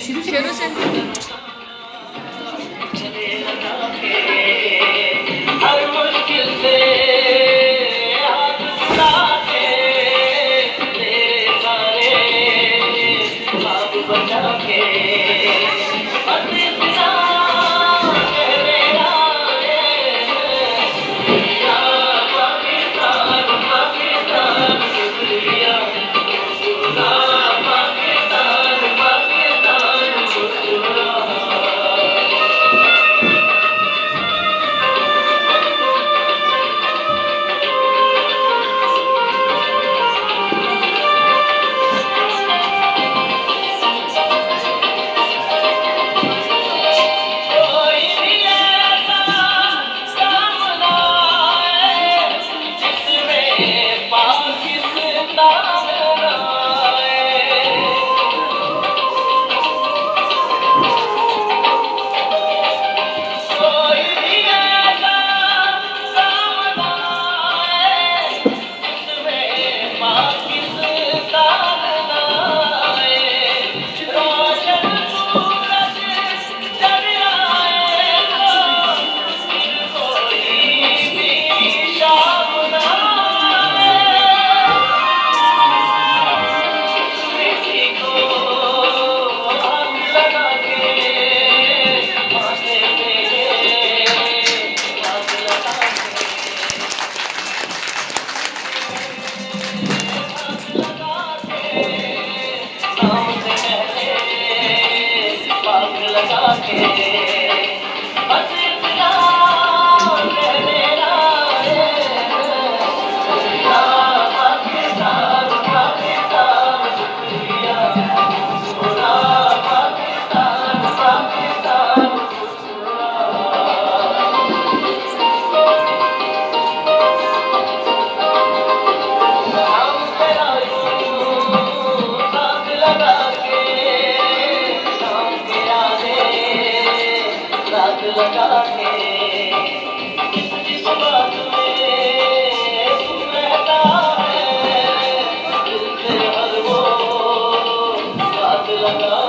kerosene हर मुश्किल से हाथ छुड़ाके तेरे सारे ख्वाब बचा के बस इतना कह देना या पाकिस्तान पाकिस्तान शुक्रिया खुदा पाकिस्तान पाकिस्तान शुक्रिया कोई भी ऐसा सामना है जिसमें पाकिस्तान आए कोई भी ऐसा सामना है जिसमें पाकिस्तान आए रोशन सूरज जग आए तो कोई भी शाम ना आए किसी को हाथ लगा के माथे पे हाथ लगा के नाम से पहले पाग लगा के बस इतना कह देना शुक्रिया पाकिस्तान पाकिस्तान शुक्रिया खुदा पाकिस्तान पाकिस्तान हम तेरा यूं साथ लगा के शाम के आने रात लगा के जिस बात में तू रहता है दिल से हर वो बात लगा